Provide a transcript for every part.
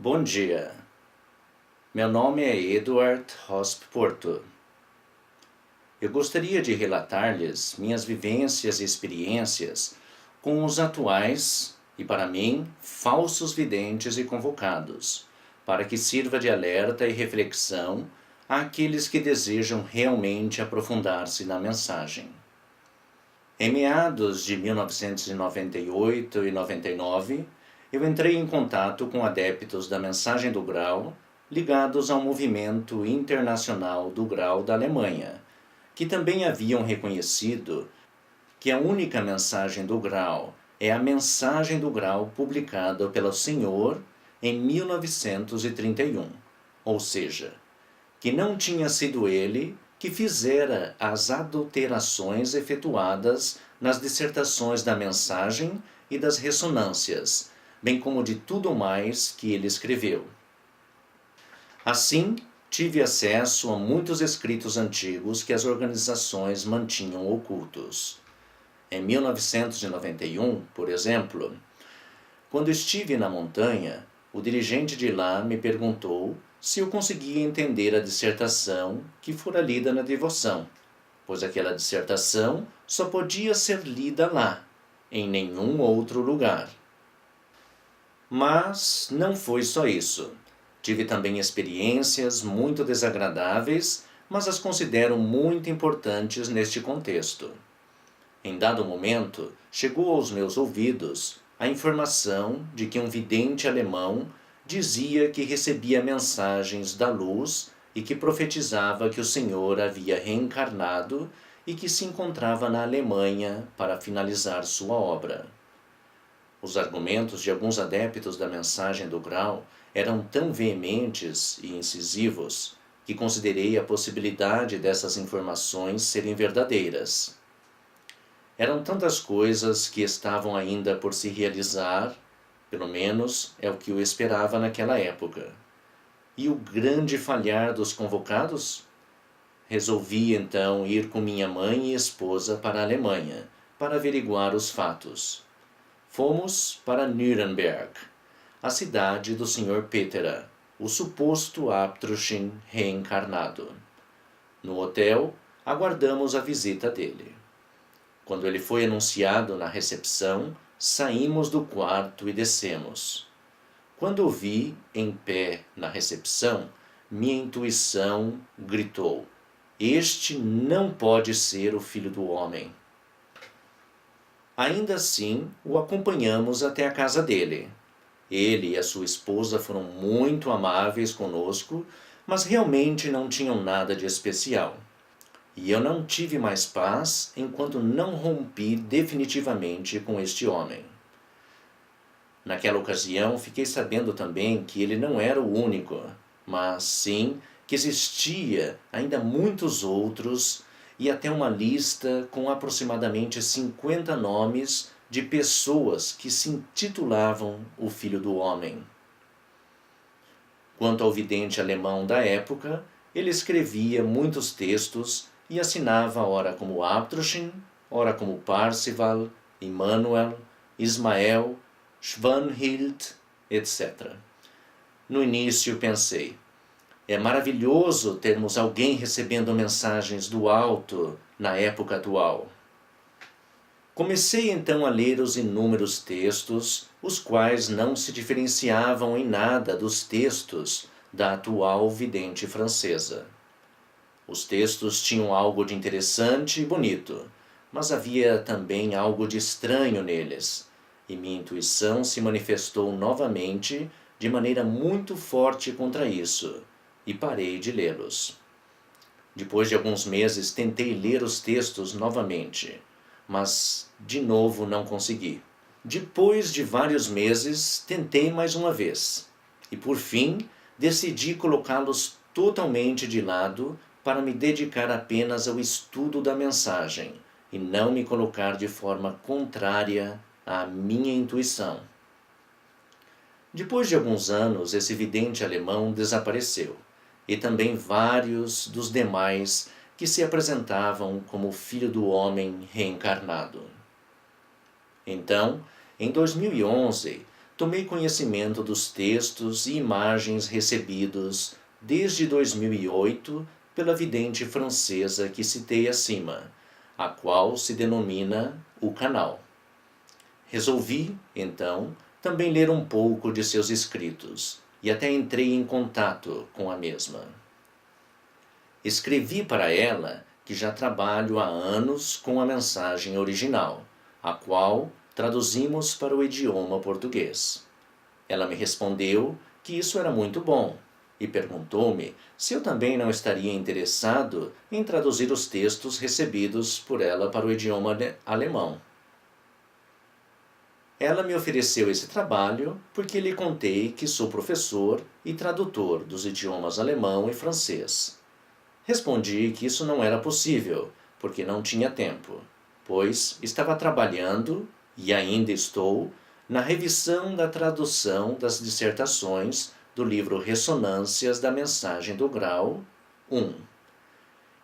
Bom dia, meu nome é Eduard Hosp Porto. Eu gostaria de relatar-lhes minhas vivências e experiências com os atuais e, para mim, falsos videntes e convocados, para que sirva de alerta e reflexão àqueles que desejam realmente aprofundar-se na mensagem. Em meados de 1998 e 99, eu entrei em contato com adeptos da Mensagem do Grau ligados ao movimento internacional do Grau da Alemanha, que também haviam reconhecido que a única mensagem do Grau é a Mensagem do Grau publicada pelo Senhor em 1931, ou seja, que não tinha sido ele que fizera as adulterações efetuadas nas dissertações da mensagem e das ressonâncias, bem como de tudo mais que ele escreveu. Assim, tive acesso a muitos escritos antigos que as organizações mantinham ocultos. Em 1991, por exemplo, quando estive na montanha, o dirigente de lá me perguntou se eu conseguia entender a dissertação que fora lida na devoção, pois aquela dissertação só podia ser lida lá, em nenhum outro lugar. Mas não foi só isso. Tive também experiências muito desagradáveis, mas as considero muito importantes neste contexto. Em dado momento, chegou aos meus ouvidos a informação de que um vidente alemão dizia que recebia mensagens da luz e que profetizava que o Senhor havia reencarnado e que se encontrava na Alemanha para finalizar sua obra. Os argumentos de alguns adeptos da mensagem do Grau eram tão veementes e incisivos que considerei a possibilidade dessas informações serem verdadeiras. Eram tantas coisas que estavam ainda por se realizar, pelo menos é o que eu esperava naquela época. E o grande falhar dos convocados? Resolvi então ir com minha mãe e esposa para a Alemanha, para averiguar os fatos. Fomos para Nuremberg, a cidade do Sr. Petera, o suposto Aptroschin reencarnado. No hotel, aguardamos a visita dele. Quando ele foi anunciado na recepção, saímos do quarto e descemos. Quando o vi em pé na recepção, minha intuição gritou: "Este não pode ser o Filho do Homem." Ainda assim, o acompanhamos até a casa dele. Ele e a sua esposa foram muito amáveis conosco, mas realmente não tinham nada de especial. E eu não tive mais paz enquanto não rompi definitivamente com este homem. Naquela ocasião, fiquei sabendo também que ele não era o único, mas sim que existia ainda muitos outros e até uma lista com aproximadamente 50 nomes de pessoas que se intitulavam o Filho do Homem. Quanto ao vidente alemão da época, ele escrevia muitos textos e assinava ora como Aptroschin, ora como Parzival, Immanuel, Ismael, Schwanhild, etc. No início pensei: é maravilhoso termos alguém recebendo mensagens do alto na época atual. Comecei então a ler os inúmeros textos, os quais não se diferenciavam em nada dos textos da atual vidente francesa. Os textos tinham algo de interessante e bonito, mas havia também algo de estranho neles, e minha intuição se manifestou novamente de maneira muito forte contra isso, e parei de lê-los. Depois de alguns meses tentei ler os textos novamente, mas de novo não consegui. Depois de vários meses tentei mais uma vez, e por fim decidi colocá-los totalmente de lado para me dedicar apenas ao estudo da mensagem e não me colocar de forma contrária à minha intuição. Depois de alguns anos, esse vidente alemão desapareceu, e também vários dos demais que se apresentavam como Filho do Homem reencarnado. Então, em 2011, tomei conhecimento dos textos e imagens recebidos desde 2008 pela vidente francesa que citei acima, a qual se denomina O Canal. Resolvi, então, também ler um pouco de seus escritos, e até entrei em contato com a mesma. Escrevi para ela que já trabalho há anos com a mensagem original, a qual traduzimos para o idioma português. Ela me respondeu que isso era muito bom e perguntou-me se eu também não estaria interessado em traduzir os textos recebidos por ela para o idioma alemão. Ela me ofereceu esse trabalho porque lhe contei que sou professor e tradutor dos idiomas alemão e francês. Respondi que isso não era possível, porque não tinha tempo, pois estava trabalhando, e ainda estou, na revisão da tradução das dissertações do livro Ressonâncias da Mensagem do Grau 1.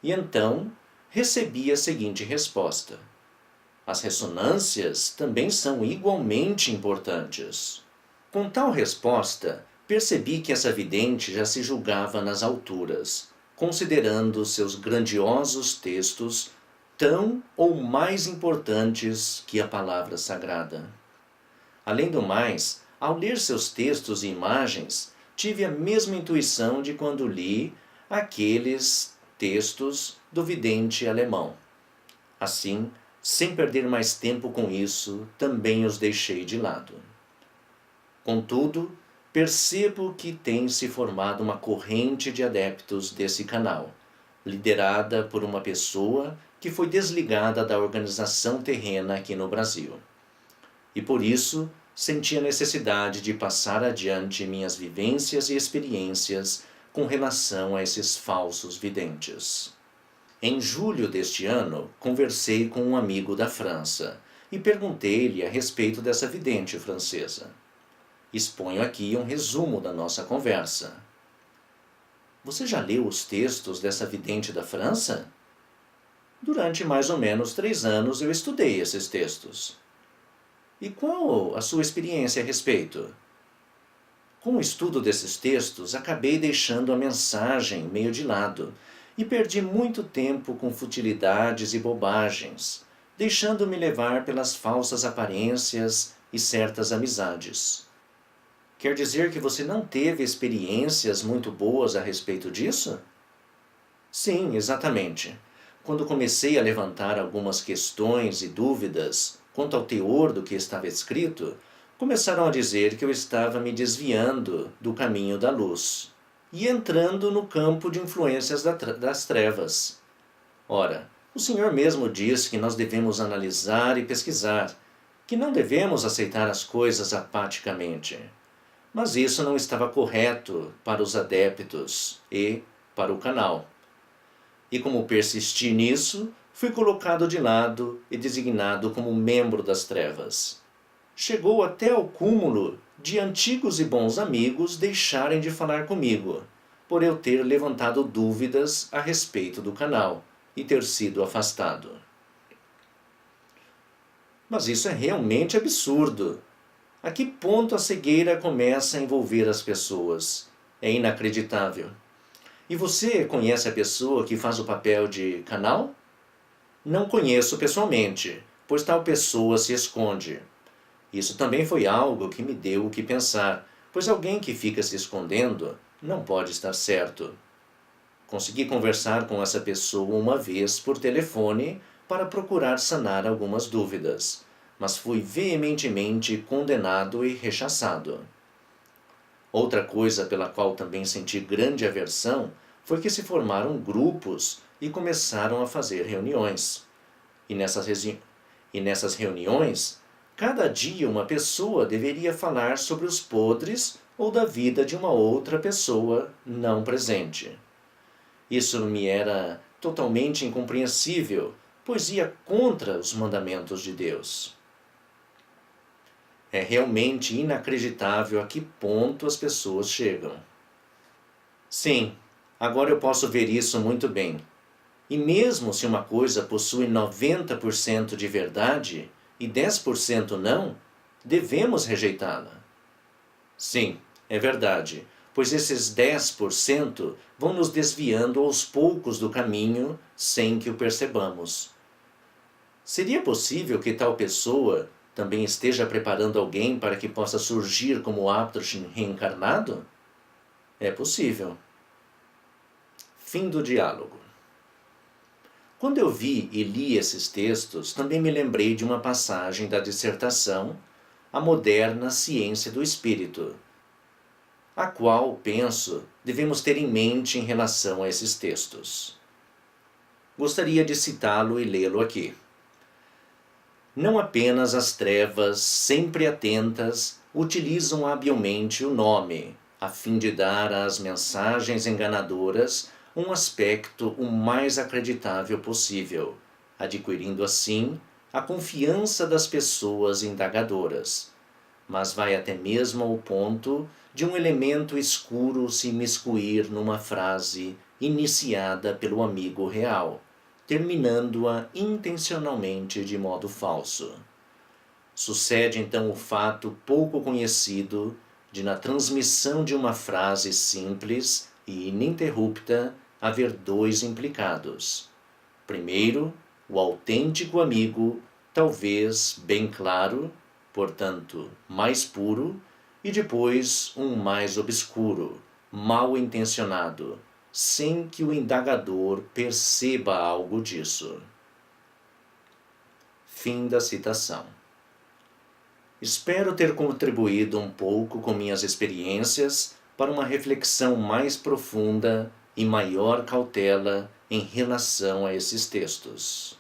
E então recebi a seguinte resposta: as ressonâncias também são igualmente importantes. Com tal resposta, percebi que essa vidente já se julgava nas alturas, considerando seus grandiosos textos tão ou mais importantes que a palavra sagrada. Além do mais, ao ler seus textos e imagens, tive a mesma intuição de quando li aqueles textos do vidente alemão. Assim, sem perder mais tempo com isso, também os deixei de lado. Contudo, percebo que tem se formado uma corrente de adeptos desse canal, liderada por uma pessoa que foi desligada da organização terrena aqui no Brasil. E por isso, senti a necessidade de passar adiante minhas vivências e experiências com relação a esses falsos videntes. Em julho deste ano, conversei com um amigo da França e perguntei-lhe a respeito dessa vidente francesa. Exponho aqui um resumo da nossa conversa. Você já leu os textos dessa vidente da França? Durante mais ou menos 3 anos eu estudei esses textos. E qual a sua experiência a respeito? Com o estudo desses textos, acabei deixando a mensagem meio de lado e perdi muito tempo com futilidades e bobagens, deixando-me levar pelas falsas aparências e certas amizades. Quer dizer que você não teve experiências muito boas a respeito disso? Sim, exatamente. Quando comecei a levantar algumas questões e dúvidas quanto ao teor do que estava escrito, começaram a dizer que eu estava me desviando do caminho da luz e entrando no campo de influências das trevas. Ora, o Senhor mesmo diz que nós devemos analisar e pesquisar, que não devemos aceitar as coisas apaticamente. Mas isso não estava correto para os adeptos e para o canal. E como persisti nisso, fui colocado de lado e designado como membro das trevas. Chegou até ao cúmulo de antigos e bons amigos deixarem de falar comigo, por eu ter levantado dúvidas a respeito do canal e ter sido afastado. Mas isso é realmente absurdo. A que ponto a cegueira começa a envolver as pessoas? É inacreditável. E você conhece a pessoa que faz o papel de canal? Não conheço pessoalmente, pois tal pessoa se esconde. Isso também foi algo que me deu o que pensar, pois alguém que fica se escondendo não pode estar certo. Consegui conversar com essa pessoa uma vez por telefone para procurar sanar algumas dúvidas, mas fui veementemente condenado e rechaçado. Outra coisa pela qual também senti grande aversão foi que se formaram grupos e começaram a fazer reuniões. E nessas reuniões, cada dia uma pessoa deveria falar sobre os podres ou da vida de uma outra pessoa não presente. Isso me era totalmente incompreensível, pois ia contra os mandamentos de Deus. É realmente inacreditável a que ponto as pessoas chegam. Sim, agora eu posso ver isso muito bem. E mesmo se uma coisa possui 90% de verdade e 10% não, devemos rejeitá-la. Sim, é verdade, pois esses 10% vão nos desviando aos poucos do caminho sem que o percebamos. Seria possível que tal pessoa também esteja preparando alguém para que possa surgir como Aptrosh reencarnado? É possível. Fim do diálogo. Quando eu vi e li esses textos, também me lembrei de uma passagem da dissertação A Moderna Ciência do Espírito, a qual, penso, devemos ter em mente em relação a esses textos. Gostaria de citá-lo e lê-lo aqui. Não apenas as trevas, sempre atentas, utilizam habilmente o nome, a fim de dar às mensagens enganadoras um aspecto o mais acreditável possível, adquirindo assim a confiança das pessoas indagadoras, mas vai até mesmo ao ponto de um elemento escuro se imiscuir numa frase iniciada pelo amigo real, terminando-a intencionalmente de modo falso. Sucede então o fato pouco conhecido de, na transmissão de uma frase simples e ininterrupta, haver dois implicados. Primeiro, o autêntico amigo, talvez bem claro, portanto mais puro, e depois um mais obscuro, mal intencionado, sem que o indagador perceba algo disso. Fim da citação. Espero ter contribuído um pouco com minhas experiências para uma reflexão mais profunda e maior cautela em relação a esses textos.